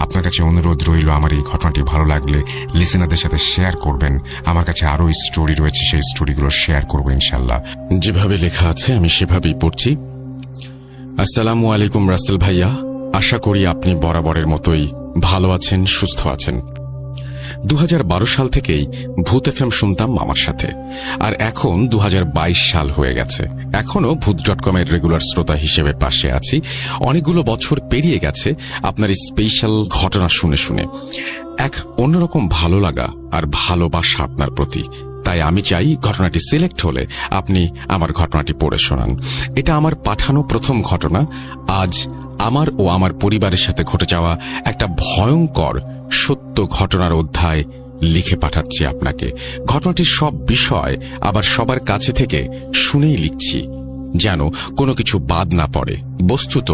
আপনার কাছে অনুরোধ রইল আমার এই ঘটনাটি ভালো লাগলে লিসেনারদের সাথে শেয়ার করবেন। আমার কাছে আরো স্টোরি রয়েছে, সেই স্টোরিগুলো শেয়ার করবো ইনশাল্লাহ। যেভাবে লেখা আছে আমি সেভাবেই পড়ছি। আসসালামু আলাইকুম রাসেল ভাইয়া, আশা করি আপনি বরাবরের মতোই ভালো আছেন, সুস্থ আছেন। 2012 সাল থেকেই ভূত এফএম শুনতাম মামার সাথে, আর এখন 2022 সাল হয়ে গেছে। এখনো ভূত.com এর রেগুলার শ্রোতা হিসেবে পাশে আছি। অনেকগুলো বছর পেরিয়ে গেছে আপনার স্পেশাল ঘটনা শুনে শুনে। এক অন্যরকম ভালো লাগা আর ভালোবাসা আপনার প্রতি। তাই আমি চাই ঘটনাটি সিলেক্ট হলে আপনি আমার ঘটনাটি পড়ে শোনান। এটা আমার পাঠানো প্রথম ঘটনা। আজ আমার ও আমার পরিবারের সাথে ঘটে যাওয়া একটা ভয়ঙ্কর সত্য ঘটনার অধ্যায় লিখে পাঠাচ্ছি আপনাকে। ঘটনাটির সব বিষয় আবার সবার কাছে থেকে শুনেই লিখছি, যেন কোনো কিছু বাদ না পড়ে। বস্তুত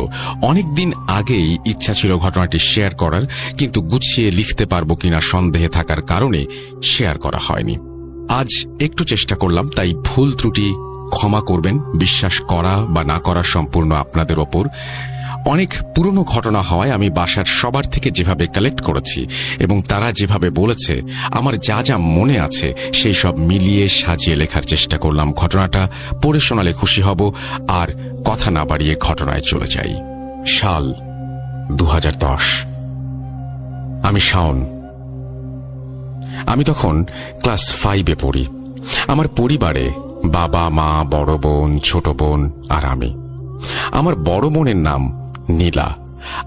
অনেকদিন আগেই ইচ্ছা ছিল ঘটনাটি শেয়ার করার, কিন্তু গুছিয়ে লিখতে পারবো কিনা সন্দেহে থাকার কারণে শেয়ার করা হয়নি। আজ একটু চেষ্টা করলাম, তাই ভুল ত্রুটি ক্ষমা করবেন। বিশ্বাস করা বা না করা সম্পূর্ণ আপনাদের ওপর। অনেক পুরনো ঘটনা হওয়ায় আমি বাসার সবার থেকে যেভাবে কালেক্ট করেছি এবং তারা যেভাবে বলেছে, আমার যা যা মনে আছে সেই সব মিলিয়ে সাজিয়ে লেখার চেষ্টা করলাম। ঘটনাটা পড়ে শোনালে খুশি হব। আর কথা না বাড়িয়ে ঘটনায় চলে যাই। সাল 2010। আমি শাওন। আমি তখন ক্লাস 5-এ পড়ি। আমার পরিবারে বাবা, মা, বড় বোন, ছোট বোন আর আমি। আমার বড় বোনের নাম নীলা।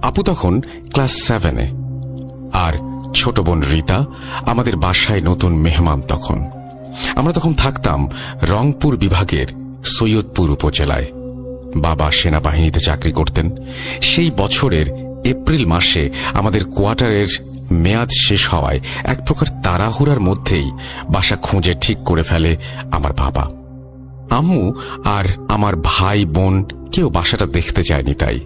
আপু তখন ক্লাস 7-এ, আর ছোট বোন রীতা আমাদের বাসায় নতুন মেহমান। তখন আমরা থাকতাম রংপুর বিভাগের সৈয়দপুর উপজেলায়। বাবা সেনাবাহিনীতে চাকরি করতেন। সেই বছরের এপ্রিল মাসে আমাদের কোয়ার্টারের মেয়াদ শেষ হওয়ায় এক প্রকার তাড়াহুড়ার মধ্যেই বাসা খুঁজে ঠিক করে ফেলে আমার বাবা। আম্মু আর আমার ভাই বোন কেউ বাসাটা দেখতে যায়নি, তাই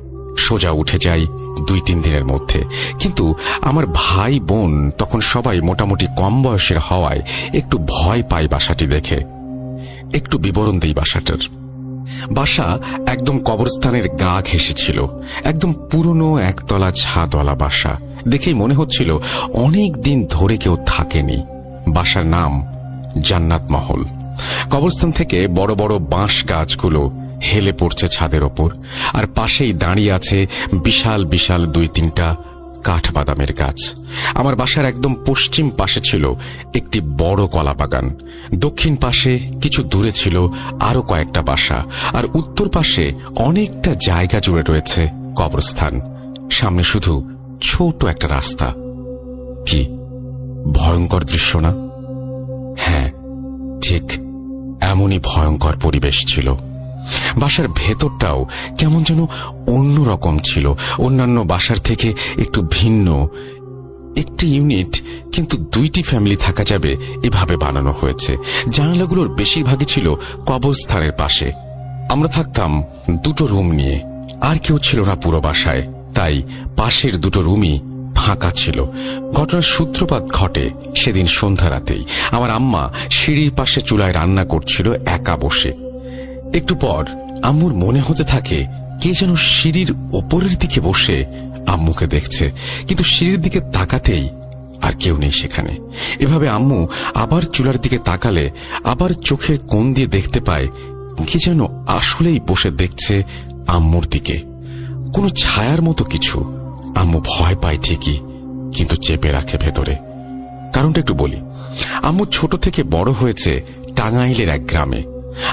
সোজা উঠে যাই 2-3 দিনের মধ্যে। কিন্তু আমার ভাই বোন তখন সবাই মোটামুটি কম বয়সের হওয়ায় একটু ভয় পায় বাসাটি দেখে। একটু বিবরণ দেই বাসাটার। বাসা একদম কবরস্থানের গা ঘেঁষে ছিল। একদম পুরনো একতলা ছাদওয়ালা বাসা। দেখেই মনে হচ্ছিল অনেক দিন ধরে কেউ থাকেনি। বাসার নাম জান্নাত মহল। কবরস্থান থেকে বড় বড় বাঁশ গাছগুলো হেলে পড়ছে ছাদের ওপর, আর পাশেই দাঁড়িয়ে আছে বিশাল বিশাল 2-3টা কাঠবাদামের গাছ। আমার বাসার একদম পশ্চিম পাশে ছিল একটি বড় কলা বাগান। দক্ষিণ পাশে কিছু দূরে ছিল আরো কয়েকটা বাসা, আর উত্তর পাশে অনেকটা জায়গা জুড়ে রয়েছে কবরস্থান। সামনে শুধু ছোট একটা রাস্তা। কি ভয়ঙ্কর দৃশ্য না? হ্যাঁ, ঠিক এমনই ভয়ঙ্কর পরিবেশ ছিল। বাসার ভেতরটাও কেমন যেন অন্যরকম ছিল, অন্যান্য বাসার থেকে একটু ভিন্ন। একটি ইউনিট, কিন্তু 2টি ফ্যামিলি থাকা যাবে এভাবে বানানো হয়েছে। জানালাগুলোর বেশিরভাগই ছিল কবরস্থানের পাশে। আমরা থাকতাম 2টো রুম নিয়ে, আর কেউ ছিল না পুরো বাসায়, তাই পাশের 2টো রুমই ফাঁকা ছিল। ঘটনার সূত্রপাত ঘটে সেদিন সন্ধ্যা রাতেই। আমার আম্মা সিঁড়ির পাশে চুলায় রান্না করছিল একা বসে। একটু পর আম্মুর মনে হতে থাকে কে যেন সিঁড়ির ওপরের দিকে বসে আম্মুকে দেখছে, কিন্তু সিঁড়ির দিকে তাকাতেই আর কেউ নেই সেখানে। এভাবে আম্মু আবার চুলার দিকে তাকালে আবার চোখের কোণ দিয়ে দেখতে পায় কে যেন আসলেই বসে দেখছে আম্মুর দিকে, কোনো ছায়ার মতো কিছু। আম্মু ভয় পায় ঠিকই, কিন্তু চেপে রাখে ভেতরে। কারণটা একটু বলি। আম্মু ছোট থেকে বড় হয়েছে টাঙ্গাইলের এক গ্রামে।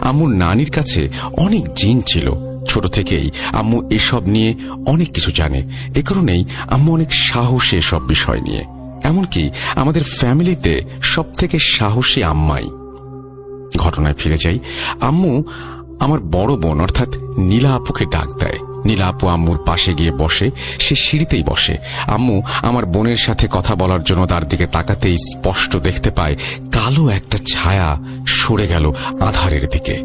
আম্মুর নানির কাছে অনেক জিন ছিল। ছোট থেকেই আম্মু এসব নিয়ে অনেক কিছু জানে। এ কারণেই আম্মু অনেক সাহসী এসব বিষয় নিয়ে। এমনকি আমাদের ফ্যামিলিতে সব থেকে সাহসী আম্মাই। ঘটনায় ফিরে যাই। আম্মু আমার বড় বোন অর্থাৎ নীলা আপুকে ডাক দেয়। নীলা আপু আম্মুর পাশে গিয়ে বসে। সে সিঁড়িতেই বসে। আম্মু আমার বোনের সাথে কথা বলার জন্য তার দিকে তাকাতেই স্পষ্ট দেখতে পায় কালো একটা ছায়া সরে গেল আধারের দিকে।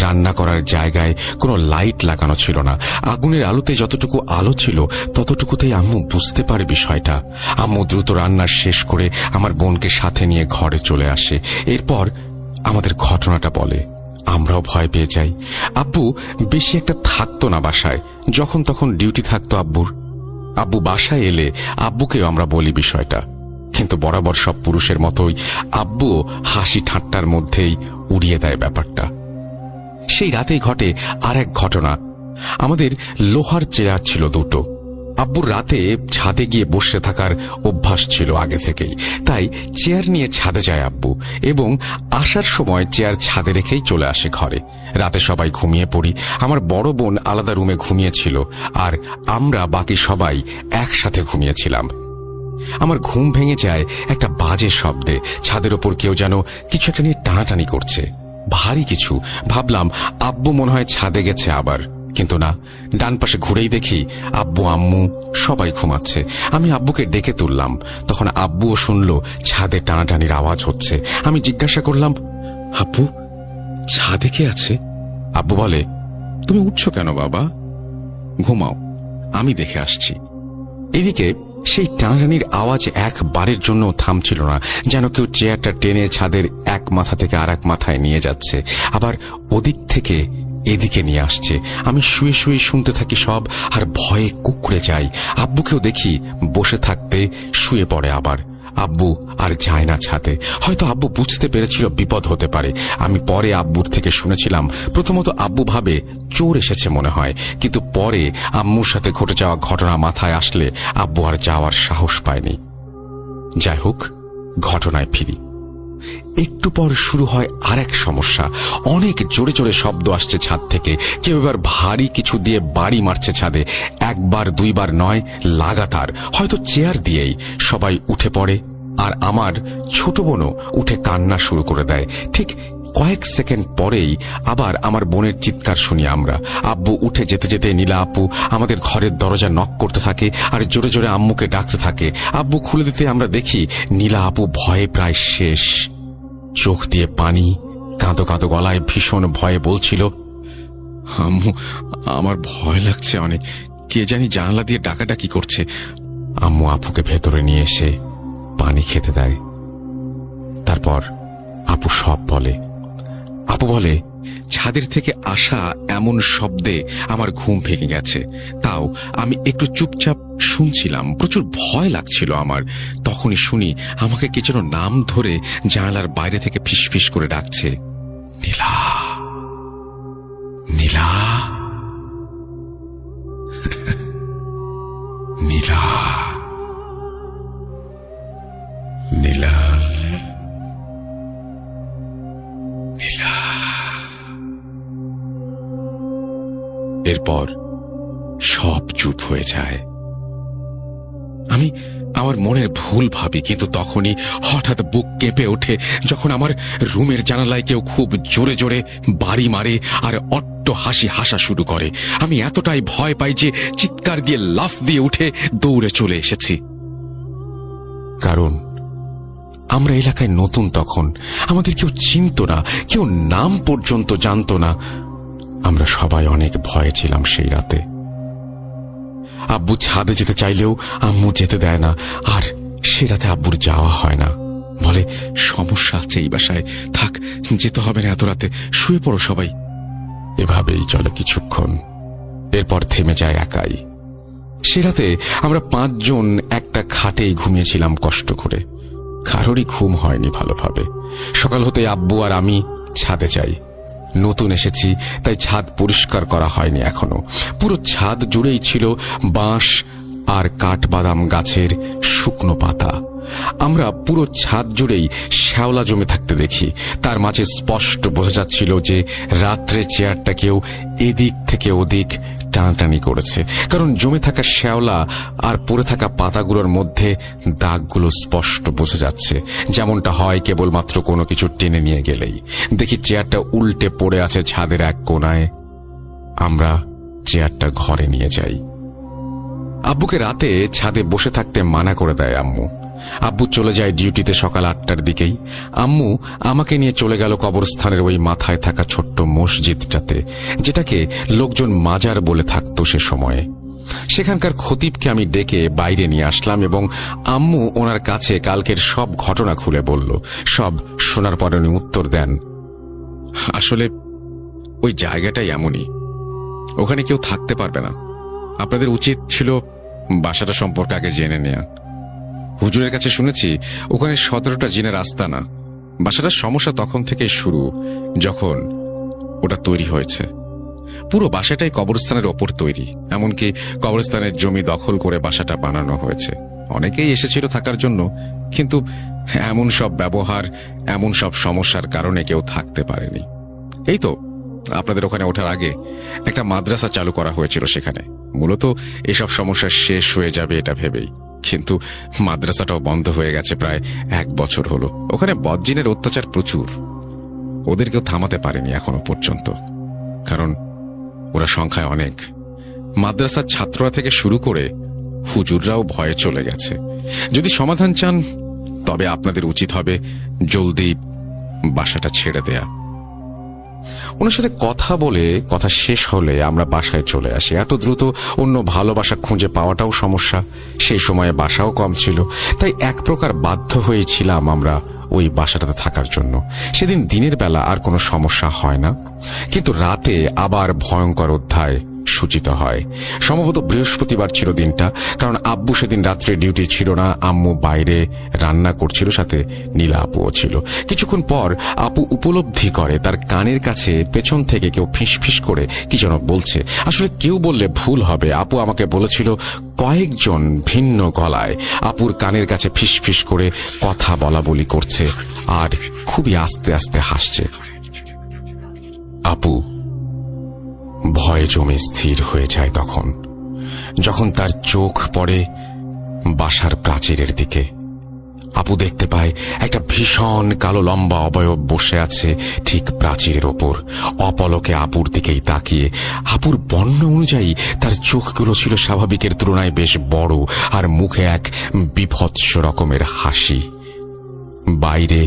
রান্না করার জায়গায় কোনো লাইট লাগানো ছিল না। আগুনের আলোতে যতটুকু আলো ছিল ততটুকুতেই আম্মু বুঝতে পারে বিষয়টা। আম্মু দ্রুত রান্না শেষ করে আমার বোনকে সাথে নিয়ে ঘরে চলে আসে। এরপর আমাদের ঘটনাটা বলে। আমরাও ভয় পেয়ে যাই। আব্বু বেশি একটা থাকতো না বাসায়, যখন তখন ডিউটি থাকতো আব্বুর। আব্বু বাসায় এলে আব্বুকেও আমরা বলি বিষয়টা, কিন্তু বরাবর সব পুরুষের মতোই আব্বুও হাসি ঠাট্টার মধ্যেই উড়িয়ে দেয় ব্যাপারটা। সেই রাতেই ঘটে আর এক ঘটনা। আমাদের লোহার চেয়ার ছিল দুটো। আব্বুর রাতে ছাদে গিয়ে বসে থাকার অভ্যাস ছিল আগে থেকেই, তাই চেয়ার নিয়ে ছাদে যায় আব্বু এবং আসার সময় চেয়ার ছাদে রেখেই চলে আসে ঘরে। রাতে সবাই ঘুমিয়ে পড়ি। আমার বড় বোন আলাদা রুমে ঘুমিয়েছিল আর আমরা বাকি সবাই একসাথে ঘুমিয়েছিলাম। আমার ঘুম ভেঙে যায় একটা বাজে শব্দে। ছাদের ওপর কেউ যেন কিছু একটা নিয়ে টানাটানি করছে, ভারী কিছু। ভাবলাম আব্বু মনে হয় ছাদে গেছে আবার, কিন্তু না। ডান পাশে ঘুরেই দেখি আব্বু আম্মু সবাই ঘুমাচ্ছে। আমি আব্বুকে ডেকে তুললাম, তখন আব্বুও শুনল ছাদে টানাটানির আওয়াজ হচ্ছে। আমি জিজ্ঞাসা করলাম, আব্বু ছাদে কে আছে? আব্বু বলে, তুমি উঠছো কেন বাবা, ঘুমাও, আমি দেখে আসছি। এদিকে সেই টানাটানির আওয়াজ একবারের জন্য থামছিল না, যেন কেউ চেয়ারটা টেনে ছাদের এক মাথা থেকে আর এক মাথায় নিয়ে যাচ্ছে, আবার ওদিক থেকে এদিকে নিয়ে আসছে। আমি শুয়ে শুয়ে শুনতে থাকি সব, আর ভয়ে কুঁকড়ে যাই। আব্বুকেও দেখি বসে থাকতে শুয়ে পড়ে আবার। আব্বু আর যায় না ছাদে। হয়তো আব্বু বুঝতে পেরেছিল বিপদ হতে পারে। আমি পরে আব্বুর থেকে শুনেছিলাম, প্রথমত আব্বু ভাবে চোর এসেছে মনে হয়, কিন্তু পরে আম্মুর সাথে ঘটে যাওয়া ঘটনা মাথায় আসলে আব্বু আর যাওয়ার সাহস পায়নি। যাই হোক, ঘটনায় ফিরি। একটু পর শুরু হয় আরেক সমস্যা। অনেক জোরে জোরে শব্দ আসছে ছাদ থেকে। কেউ এবার ভারী কিছু দিয়ে বাড়ি মারছে ছাদে। একবার দুইবার নয়, লাগাতার। হয়তো চেয়ার দিয়েই। সবাই উঠে পড়ে আর আমার ছোট বোনও উঠে কান্না শুরু করে দেয়। ঠিক কয়েক সেকেন্ড পরেই আবার আমার বোনের চিৎকার শুনি আমরা। আব্বু উঠে যেতে যেতে নীলা আপু আমাদের ঘরের দরজা নক করতে থাকে আর জোরে জোরে আম্মুকে ডাকতে থাকে। আব্বু খুলে দিতে আমরা দেখি নীলা আপু ভয়ে প্রায় শেষ, চোখ দিয়ে পানি, কাঁদো কাঁদো গলায় ভীষণ ভয়ে বলছিল, আম্মু আমার ভয় লাগছে অনেক, কে জানি জানালা দিয়ে ডাকাডাকি করছে। আম্মু আপুকে ভেতরে নিয়ে এসে পানি খেতে দেয়। তারপর আপু সব বলে। আপু বলে, ছাদের থেকে আসা এমন শব্দে আমার ঘুম ভেঙে গেছে। তাও আমি একটু চুপচাপ শুনছিলাম। প্রচুর ভয় লাগছিল আমার। তখনই শুনি আমাকে কে যেন নাম ধরে জানালার বাইরে থেকে ফিসফিস করে ডাকছে, নীলা, নীলা, নীলা, নীলা, নীলা। এরপর সব চুপ হয়ে যায়। আমি আমার মনের ভুল ভাবি, কিন্তু তখনই হঠাৎ বুক কেঁপে ওঠে যখন আমার রুমের জানালায় কেউ খুব জোরে জোরে বাড়ি মারে আর অট্ট হাসি হাসা শুরু করে। আমি এতটাই ভয় পাই যে চিৎকার দিয়ে লাফ দিয়ে উঠে দৌড়ে চলে এসেছি। কারণ আমরা এলাকায় নতুন, তখন আমাদের কেউ চিনত না, কেউ নাম পর্যন্ত জানত না। আমরা সবাই অনেক ভয়ে ছিলাম সেই রাতে। আব্বু ছাদে যেতে চাইলেও আম্মু যেতে দেয় না, আর সে রাতে আব্বুর যাওয়া হয় না। বলে, সমস্যা আছে এই বাসায়, থাক, যেতে হবে না এত রাতে, শুয়ে পড়ো সবাই। এভাবেই চলে কিছুক্ষণ, এরপর থেমে যায় একাই। সে রাতে আমরা 5 জন একটা খাটেই ঘুমিয়েছিলাম কষ্ট করে। কারোরই ঘুম হয়নি ভালোভাবে। সকাল হতে আব্বু আর আমি ছাদে যাই। নতুন এসেছি তাই ছাদ পরিষ্কার করা হয়নি এখনো। পুরো ছাদ জুড়েই ছিল বাঁশ আর কাঠবাদাম গাছের শুকনো পাতা। আমরা পুরো ছাদ জুড়েই শ্যাওলা জমে থাকতে দেখি। তার মাঝে স্পষ্ট বোঝা যাচ্ছিল যে রাত্রে চেয়ারটা কেউ এদিক থেকে ওদিক টানাটানি করেছে, কারণ জমে থাকা শ্যাওলা আর পড়ে থাকা পাতাগুলোর মধ্যে দাগগুলো স্পষ্ট বোঝা যাচ্ছে, যেমনটা হয় কেবলমাত্র কোনো কিছু টেনে নিয়ে গেলেই। দেখি চেয়ারটা উল্টে পড়ে আছে ছাদের এক কোনায়। আমরা চেয়ারটা ঘরে নিয়ে যাই। আব্বুকে রাতে ছাদে বসে থাকতে মানা করে দেয় আম্মু। আব্বু চলে যায় ডিউটিতে সকাল 8টার দিকেই। আম্মু আমাকে নিয়ে চলে গেল কবরস্থানের ওই মাথায় থাকা ছোট্ট মসজিদটাতে, যেটাকে লোকজন মাজার বলে থাকতো সে সময়ে। সেখানকার খতিবকে আমি ডেকে বাইরে নিয়ে আসলাম এবং আম্মু ওনার কাছে কালকের সব ঘটনা খুলে বলল। সব শোনার পর উনি উত্তর দেন, আসলে ওই জায়গাটাই এমনই, ওখানে কেউ থাকতে পারবে না। আপনাদের উচিত ছিল বাসাটা সম্পর্কে আগে জেনে নেয়া। হুজুরের কাছে শুনেছি ওখানে 17টা জিনের আস্তানা। বাসাটার সমস্যা তখন থেকেই শুরু, যখন ওটা তৈরি হয়েছে। পুরো বাসাটাই কবরস্থানের ওপর তৈরি, এমনকি কবরস্থানের জমি দখল করে বাসাটা বানানো হয়েছে। অনেকেই এসেছিল থাকার জন্য, কিন্তু এমন সব ব্যবহার, এমন সব সমস্যার কারণে কেউ থাকতে পারেনি। এই তো আপনাদের ওখানে ওঠার আগে একটা মাদ্রাসা চালু করা হয়েছিল সেখানে, মূলত এসব সমস্যা শেষ হয়ে যাবে এটা ভেবেই। কিন্তু মাদ্রাসাটাও বন্ধ হয়ে গেছে প্রায় 1 বছর হলো। ওখানে বদজিনের অত্যাচার প্রচুর, ওদের কেউ থামাতে পারেনি এখনো পর্যন্ত, কারণ ওরা সংখ্যায় অনেক। মাদ্রাসার ছাত্ররা থেকে শুরু করে হুজুররাও ভয়ে চলে গেছে। যদি সমাধান চান তবে আপনাদের উচিত হবে জলদি বাসাটা ছেড়ে দেয়া। ওনার সাথে কথা বলে কথা শেষ হলে আমরা বাসায় চলে আসি। এত দ্রুত অন্য ভালো বাসা খুঁজে পাওয়াটাও সমস্যা। সেই সময়ে বাসাও কম ছিল, তাই এক প্রকার বাধ্য হয়েছিলাম আমরা ওই বাসাটাতে থাকার জন্য। সেদিন দিনের বেলা আর কোনো সমস্যা হয় না, কিন্তু রাতে আবার ভয়ঙ্কর অধ্যায় সূচিত হয়। সম্ভবত বৃহস্পতিবার ছিল দিনটা, কারণ আব্বু সেদিন রাত্রে ডিউটি ছিল না। আম্মু বাইরে রান্না করছিল, সাথে নীলা আপুও ছিল। কিছুক্ষণ পর আপু উপলব্ধি করে তার কানের কাছে পেছন থেকে কেউ ফিসফিস করে কি যেন বলছে। আসলে কেউ বললে ভুল হবে, আপু আমাকে বলেছিল কয়েকজন ভিন্ন গলায় আপুর কানের কাছে ফিসফিস করে কথা বলা বলি করছে আর খুবই আস্তে আস্তে হাসছে। আপু ভয়ে জমে স্থির হয়ে যায় তখন, যখন তার চোখ পড়ে বাসার প্রাচীরের দিকে। আপু দেখতে পায় একটা ভীষণ কালো লম্বা অবয়ব বসে আছে ঠিক প্রাচীরের ওপর, অপলকে আপুর দিকেই তাকিয়ে। আপুর বর্ণ অনুযায়ী তার চোখগুলো ছিল স্বাভাবিকের তুলনায় বেশ বড়, আর মুখে এক বিভৎস রকমের হাসি। বাইরে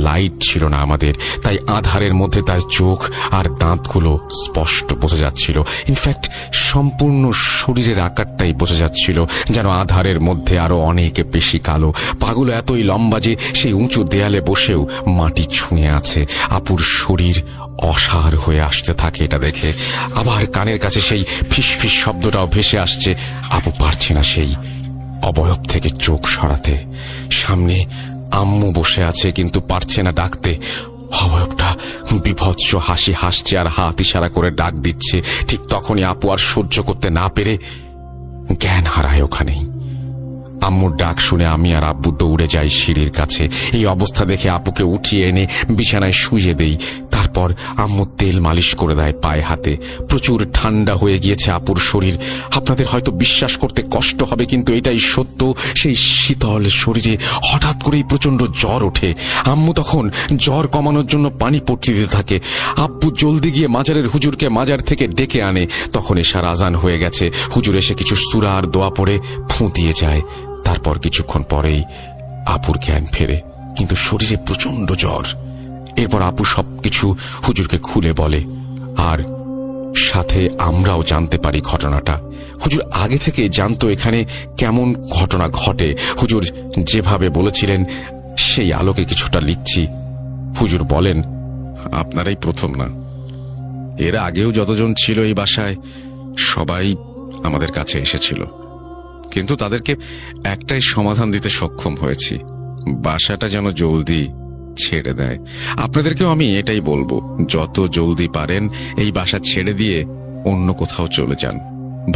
লাইট ছিল না আমাদের, তাই আধারের মধ্যে তার চোখ আর দাঁতগুলো স্পষ্ট বোঝা যাচ্ছিল। ইনফ্যাক্ট সম্পূর্ণ শরীরের আকারটাই বোঝা যাচ্ছিল, যেন আধারের মধ্যে আরো অনেক বেশি কালো। পাগুলো এতই লম্বা যে সেই উঁচু দেয়ালে বসেও মাটি ছুঁয়ে আছে। আপুর শরীর অসাড় হয়ে আসতে থাকে এটা দেখে। আবার কানের কাছে সেই ফিসফিস শব্দটাও ভেসে আসছে। আপু পারছে না সেই অবয়ব থেকে চোখ সরাতে। সামনে আম্মু বসে আছে, কিন্তু পারছে না ডাকতে। অবয়বটা বিভৎস হাসি হাসছে আর হাত ইশারা করে ডাক দিচ্ছে। ঠিক তখনই আপু আর সহ্য করতে না পেরে জ্ঞান হারায় ওখানেই। আম্মুর ডাক শুনে আমি আর আব্বু দৌড়ে যাই সিঁড়ির কাছে। এই অবস্থা দেখে আপুকে উঠিয়ে এনে বিছানায় শুইয়ে দেই। তারপর আম্মু তেল মালিশ করে দেয় পায়ে হাতে। প্রচুর ঠান্ডা হয়ে গিয়েছে আপুর শরীর। আপনাদের হয়তো বিশ্বাস করতে কষ্ট হবে, কিন্তু এটাই সত্য। সেই শীতল শরীরে হঠাৎ করেই প্রচন্ড জ্বর ওঠে। আম্মু তখন জ্বর কমানোর জন্য পানি পড়তে দিতে থাকে। আব্বু জলদি গিয়ে মাজারের হুজুরকে মাজার থেকে ডেকে আনে। তখন এশার আজান হয়ে গেছে। হুজুর এসে কিছু সূরা আর দোয়া পড়ে ফুঁ দিয়ে যায়। তারপর কিছুক্ষণ পরেই আপুর জ্ঞান ফেরে, কিন্তু শরীরে প্রচন্ড জ্বর। এরপর আপু সবকিছু হুজুরকে খুলে বলে, আর সাথে আমরাও জানতে পারি ঘটনাটা। হুজুর আগে থেকে জানতো এখানে কেমন ঘটনা ঘটে। হুজুর যেভাবে বলেছিলেন সেই আলোকে কিছুটা লিখছি। হুজুর বলেন, আপনারাই প্রথম না, এর আগেও যতজন ছিল এই বাসায় সবাই আমাদের কাছে এসেছিল, কিন্তু তাদেরকে একটাই সমাধান দিতে সক্ষম হয়েছি, বাসাটা যেন জলদি ছেড়ে দেয়। আপনাদেরকেও আমি এটাই বলবো, যত জলদি পারেন এই বাসা ছেড়ে দিয়ে অন্য কোথাও চলে যান,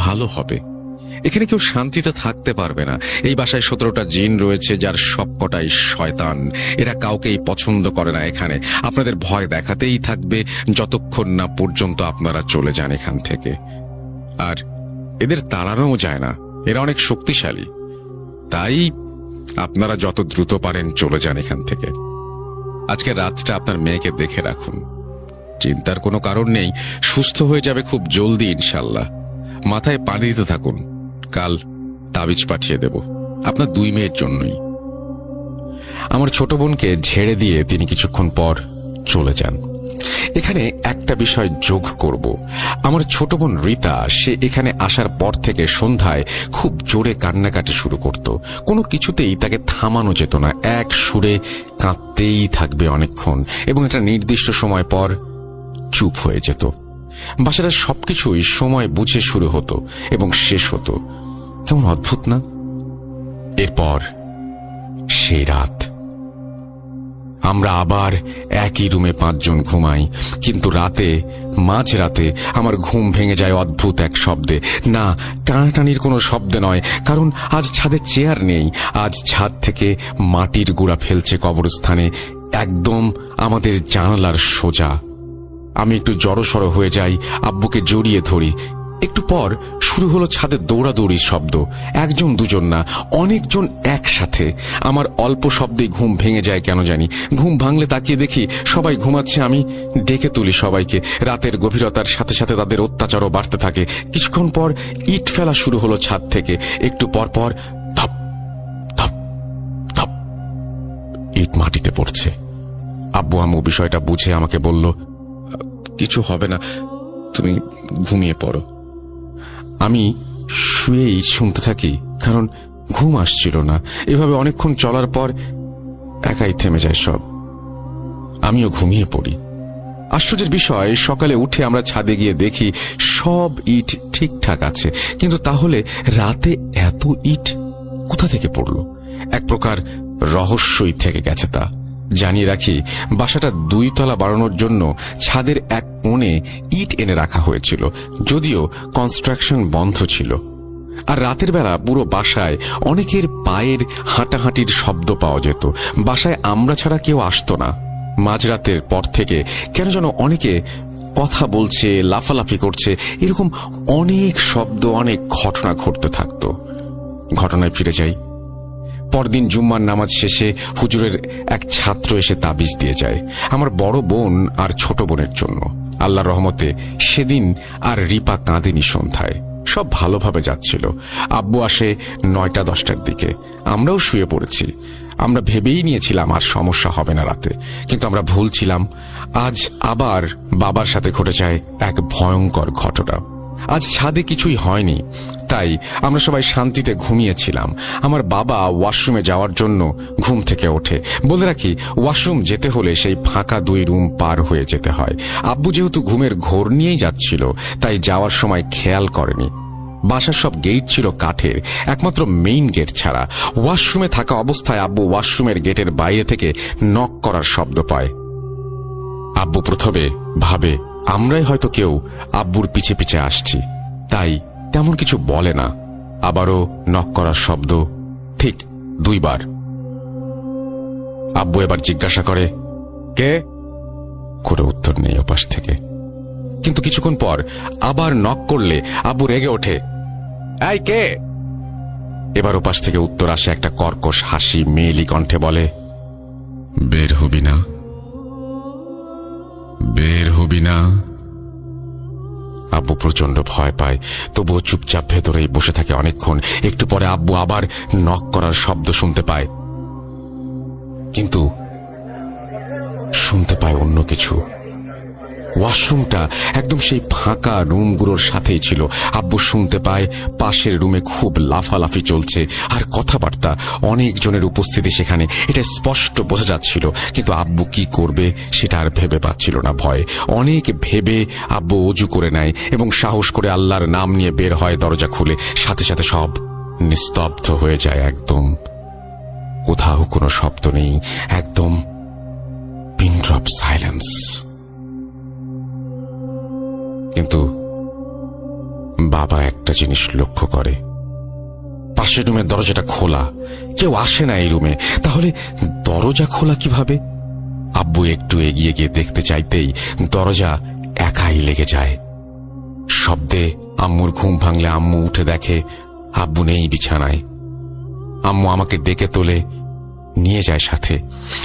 ভালো হবে। এখানে কেউ শান্তিতে থাকতে পারবে না। এই বাসায় 17টা জিন রয়েছে, যার সবকটাই শয়তান। এরা কাউকেই পছন্দ করে না এখানে। আপনাদের ভয় দেখাতেই থাকবে যতক্ষণ না পর্যন্ত আপনারা চলে যান এখান থেকে। আর এদের তাড়ানোও যায় না, এরা অনেক শক্তিশালী। তাই আপনারা যত দ্রুত পারেন চলে যান এখান থেকে। আজকে রাতটা আপনার মেয়েকে দেখে রাখুন, চিন্তার কোনো কারণ নেই, সুস্থ হয়ে যাবে খুব জলদি ইনশাল্লাহ। মাথায় পানি দিতে থাকুন, কাল তাবিজ পাঠিয়ে দেব আপনার 2 মেয়ের জন্যই। আমার ছোট বোনকে ঝেড়ে দিয়ে তিনি কিছুক্ষণ পর চলে যান। এখানে একটা বিষয় যোগ করব, আমার ছোট বোন রীতা, সে এখানে আসার পর থেকে সন্ধ্যায় খুব জোরে কান্নাকাটি শুরু করত। কোনো কিছুতেই তাকে থামানো যেত না, এক সুরে কাঁদতেই থাকবে অনেকক্ষণ, এবং একটা নির্দিষ্ট সময় পর চুপ হয়ে যেত। বাসাটা সবকিছুই সময় বুঝে শুরু হতো এবং শেষ হতো। কেমন অদ্ভুত না? এরপর সেই রাত আমরা আবার একই রুমে 5 জন ঘুমাই, কিন্তু মাঝরাতে আমার ঘুম ভেঙে যায় অদ্ভুত এক শব্দে। না, টানাটানির কোনো শব্দে নয়, কারণ আজ ছাদে চেয়ার নেই। আজ ছাদ থেকে মাটির গুঁড়া ফেলছে কবরস্থানে, একদম আমাদের জানালার সোজা। আমি একটু জড়সড় হয়ে যাই, আব্বুকে জড়িয়ে ধরি। একটু পর শুরু হলো ছাদে দৌড়াদৌড়ির শব্দ। 1 জন 2 জন না, অনেকজন একসাথে। আমার অল্প শব্দেই ঘুম ভেঙে যায় কেন জানি। ঘুম ভাঙলে তাকিয়ে দেখি সবাই ঘুমাচ্ছে। আমি ডেকে তুলি সবাইকে। রাতের গভীরতার সাথে সাথে তাদের অত্যাচারও বাড়তে থাকে। কিছুক্ষণ পর ইট ফেলা শুরু হলো ছাদ থেকে। একটু পর পর ধপ ধপ ধপ ইট মাটিতে পড়ছে। আব্বু আম্মু বিষয়টা বুঝে আমাকে বলল, কিছু হবে না, তুমি ঘুমিয়ে পড়ো। আমি শুয়েই শুনতে থাকি, কারণ ঘুম আসছিল না। এভাবে অনেকক্ষণ চলার পর একাই থেমে যায় সব। আমিও ঘুমিয়ে পড়ি। আশ্চর্যের বিষয়, সকালে উঠে আমরা ছাদে গিয়ে দেখি সব ইট ঠিকঠাক আছে, কিন্তু তাহলে রাতে এত ইট কোথা থেকে পড়ল? এক প্রকার রহস্যই থেকে গেছে তা। জানিয়ে রাখি, বাসাটা 2 তলা বাড়ানোর জন্য ছাদের এক কোণে ইট এনে রাখা হয়েছিল, যদিও কনস্ট্রাকশন বন্ধ ছিল। আর রাতের বেলা পুরো বাসায় অনেকের পায়ের হাঁটাহাঁটির শব্দ পাওয়া যেত। বাসায় আমরা ছাড়া কেউ আসতো না। মাঝরাতের পর থেকে কেন যেন অনেকে কথা বলছে, লাফালাফি করছে, এরকম অনেক শব্দ, অনেক ঘটনা ঘটতে থাকতো। ঘটনায় ফিরে যাই। পরদিন জুম্মার নামাজ শেষে হুজুরের এক ছাত্র এসে তাবিজ দিয়ে যায় আমার বড় বোন আর ছোট বোনের জন্য। আল্লাহর রহমতে সেদিন আর রিপা কাঁদেনি। সন্ধ্যায় সব ভালোভাবে যাচ্ছিল। আব্বু আসে 9টা-10টার দিকে। আমরাও শুয়ে পড়েছি। আমরা ভেবেই নিয়েছিলাম আর সমস্যা হবে না রাতে, কিন্তু আমরা ভুল ছিলাম। আজ আবার বাবার সাথে ঘটে যায় এক ভয়ঙ্কর ঘটনা। আজ ছাদে কিছুই হয়নি, তাই আমরা সবাই শান্তিতে ঘুমিয়েছিলাম। আমার বাবা ওয়াশরুমে যাওয়ার জন্য ঘুম থেকে ওঠে। বলে রাখি, ওয়াশরুম যেতে হলে সেই ফাঁকা 2 রুম পার হয়ে যেতে হয়। আব্বু যেহেতু ঘুমের ঘোর নিয়েই যাচ্ছিল, তাই যাওয়ার সময় খেয়াল করেনি। বাসার সব গেট ছিল কাঠের, একমাত্র মেইন গেট ছাড়া। ওয়াশরুমে থাকা অবস্থায় আব্বু ওয়াশরুমের গেটের বাইরে থেকে নক করার শব্দ পায়। আব্বু প্রথমে ভাবে আমরাই হয়তো কেউ আব্বুর পিছে পিছে আসছি, তাই তেমন কিছু বলে না। আবারও নক করার শব্দ, ঠিক 2 বার। আব্বু এবার জিজ্ঞাসা করে, কে? কোনো উত্তর নেই ওপাশ থেকে। কিন্তু কিছুক্ষণ পর আবার নক করলে আব্বু রেগে ওঠে, এই কে? এবার ওপাশ থেকে উত্তর আসে একটা কর্কশ হাসি। মেয়েলি কণ্ঠে বলে, বের হবি না, বের হবি না। আব্বু প্রচন্ড ভয় পায়, তবুও চুপচাপ ভেতরেই বসে থাকে অনেকক্ষণ। একটু পরে আব্বু আবার নক করার শব্দ শুনতে পায়, কিন্তু শুনতে পায় অন্য কিছু। ওয়াশরুমটা একদম সেই ফাঁকা রুমগুলোর সাথেই ছিল। আব্বু শুনতে পায় পাশের রুমে খুব লাফালাফি চলছে আর কথাবার্তা। অনেকজনের উপস্থিতি সেখানে, এটা স্পষ্ট বোঝা যাচ্ছিল। কিন্তু আব্বু কি করবে সেটা আর ভেবে পাচ্ছিল না। ভয় অনেক ভেবে আব্বু অজু করে নেয় এবং সাহস করে আল্লাহর নাম নিয়ে বের হয়। দরজা খুলে সাথে সাথে সব নিস্তব্ধ হয়ে যায়। একদম কোথাও কোনো শব্দ নেই, একদম পিন ড্রপ সাইলেন্স। কিন্তু বাবা একটা জিনিস লক্ষ্য করে, পাশের রুমের দরজাটা খোলা, কেউ আসে না এই রুমে। তাহলে দরজা খোলা কিভাবে? আব্বু একটু এগিয়ে গিয়ে দেখতে চাইতেই দরজা একাই লেগে যায়। শব্দে আম্মুর ঘুম ভাঙলে আম্মু উঠে দেখে আব্বু নেই বিছানায়। আম্মু আমাকে ডেকে তোলে, নিয়ে যায় সাথে।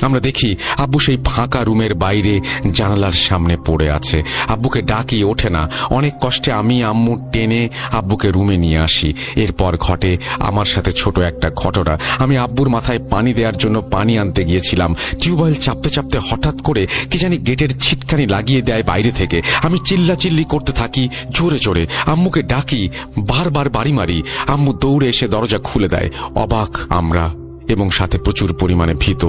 আমরা দেখি আব্বু সেই ফাঁকা রুমের বাইরে জানালার সামনে পড়ে আছে। আব্বুকে ডাকি, ওঠে না। অনেক কষ্টে আমি আম্মু টেনে আব্বুকে রুমে নিয়ে আসি। এরপর ঘটে আমার সাথে ছোট একটা ঘটনা। আমি আব্বুর মাথায় পানি দেওয়ার জন্য পানি আনতে গিয়েছিলাম। টিউবওয়েল চাপতে চাপতে হঠাৎ করে কি জানি গেটের ছিটকানি লাগিয়ে দেয় বাইরে থেকে। আমি চিল্লাচিল্লি করতে থাকি জোরে জোরে, আম্মুকে ডাকি, বারবার বাড়ি মারি। আম্মু দৌড়ে এসে দরজা খুলে দেয়। অবাক আমরা, এবং সাথে প্রচুর পরিমাণে ভীত।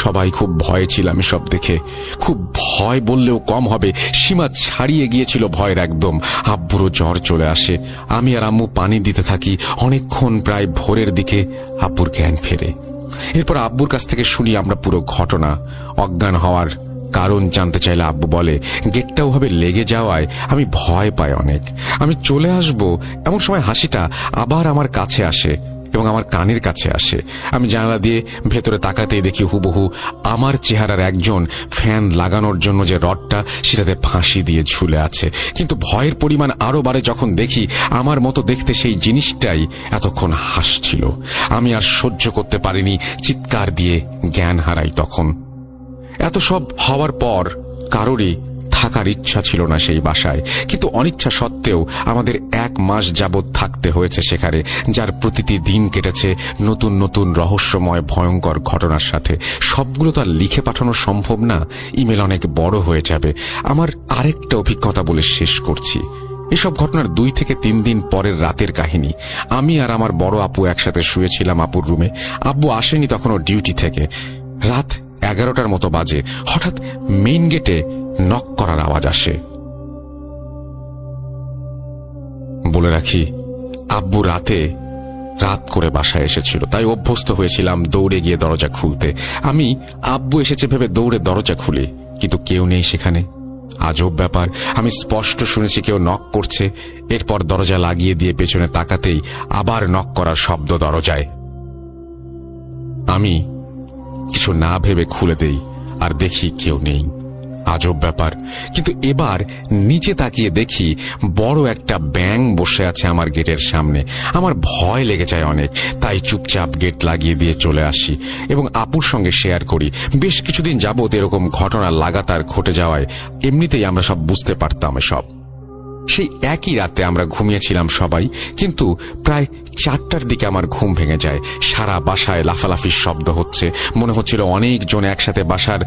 সবাই খুব ভয়ে ছিলাম এসব দেখে। খুব ভয় বললেও কম হবে, সীমা ছাড়িয়ে গিয়েছিল ভয়ের একদম। আব্বুরও জ্বর চলে আসে। আমি আর আম্মু পানি দিতে থাকি। অনেকক্ষণ, প্রায় ভোরের দিকে আব্বুর জ্ঞান ফেরে। এরপর আব্বুর কাছ থেকে শুনি আমরা পুরো ঘটনা। অজ্ঞান হওয়ার কারণ জানতে চাইলে আব্বু বলে, গেটটা ওভাবে লেগে যাওয়ায় আমি ভয় পাই অনেক। আমি চলে আসব এমন সময় হাসিটা আবার আমার কাছে আসে এবং আমার কানের কাছে আসে। আমি জানালা দিয়ে ভেতরে তাকাতেই দেখি হুবহু আমার চেহারার একজন ফ্যান লাগানোর জন্য যে রডটা, সেটাতে ফাঁসি দিয়ে ঝুলে আছে। কিন্তু ভয়ের পরিমাণ আরো বাড়ে যখন দেখি আমার মতো দেখতে সেই জিনিসটাই এতক্ষণ হাসছিল। আমি আর সহ্য করতে পারিনি, চিৎকার দিয়ে জ্ঞান হারাই তখন। এত সব হওয়ার পর কারোরই থাকার ইচ্ছা ছিল না সেই বাসায়, কিন্তু অনিচ্ছা সত্ত্বেও আমাদের 1 মাস যাবৎ থাকতে হয়েছে সেখানে, যার প্রতিটি দিন কেটেছে নতুন নতুন রহস্যময় ভয়ঙ্কর ঘটনার সাথে। সবগুলো তো আর লিখে পাঠানো সম্ভব না, ইমেল অনেক বড় হয়ে যাবে। আমার আরেকটা অভিজ্ঞতা বলে শেষ করছি। এসব ঘটনার 2 থেকে 3 দিন পরের রাতের কাহিনী। আমি আর আমার বড় আপু একসাথে শুয়েছিলাম আপুর রুমে। আব্বু আসেনি তখনও ডিউটি থেকে। রাত 11টার মতো বাজে। হঠাৎ মেইন গেটে নক করার আওয়াজ আসে। বলে রাখি, আব্বু রাত করে বাসায় এসেছিল, তাই অভ্যস্ত হয়েছিলাম দৌড়ে গিয়ে দরজা খুলতে। আমি আব্বু এসেছে ভেবে দৌড়ে দরজা খুলি, কিন্তু কেউ নেই সেখানে। আজব ব্যাপার, আমি স্পষ্ট শুনেছি কেউ নক করছে। এরপর দরজা লাগিয়ে দিয়ে পেছনে তাকাতেই আবার নক করার শব্দ দরজায়। আমি কিছু না ভেবে খুলে দেই আর দেখি কেউ নেই। আজব ব্যাপার, কিন্তু এবার নিচে তাকিয়ে দেখি বড় একটা ব্যাঙ বসে আছে আমার গেটের সামনে। আমার ভয় লেগে যায় অনেক, তাই চুপচাপ গেট লাগিয়ে দিয়ে চলে আসি এবং আপুর সঙ্গে শেয়ার করি। বেশ কিছুদিন যাবত এরকম ঘটনা লাগাতার ঘটে যাওয়ায় এমনিতেই আমরা সব বুঝতে পারতাম এসব। সেই একই রাতে আমরা ঘুমিয়েছিলাম সবাই, কিন্তু প্রায় 4টার দিকে আমার ঘুম ভেঙে যায়। সারা বাসায় লাফালাফির শব্দ হচ্ছে। মনে হচ্ছিল অনেকজন একসাথে বাসার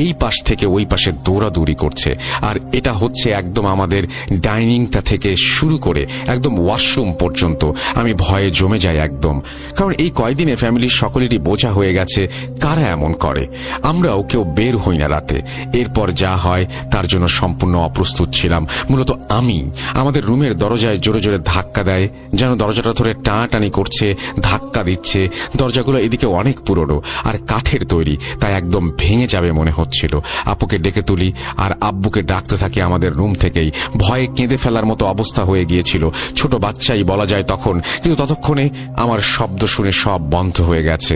এই পাশ থেকে ওই পাশে দৌড়াদৌড়ি করছে। আর এটা হচ্ছে একদম আমাদের ডাইনিংটা থেকে শুরু করে একদম ওয়াশরুম পর্যন্ত। আমি ভয়ে জমে যাই একদম, কারণ এই কয়দিনে ফ্যামিলির সকলেরই বোঝা হয়ে গেছে কারা এমন করে। আমরাও কেউ বের হই না রাতে। এরপর যা হয় তার জন্য সম্পূর্ণ অপ্রস্তুত ছিলাম। মূলত আমি আমাদের রুমের দরজায় জোরে জোরে ধাক্কা দেয়, যেন দরজাটা ধরে টানাটানি করছে, ধাক্কা দিচ্ছে। দরজাগুলো এদিকে অনেক পুরনো আর কাঠের তৈরি, তাই একদম ভেঙে যাবে মনে হচ্ছিল। আপুকে ডেকে তুলি আর আব্বুকে ডাকতে থাকি আমাদের রুম থেকেই। ভয়ে কেঁদে ফেলার মতো অবস্থা হয়ে গিয়েছিল। ছোট বাচ্চাই বলা যায় তখন, কিন্তু ততক্ষণে আমার শব্দ শুনে সব বন্ধ হয়ে গেছে।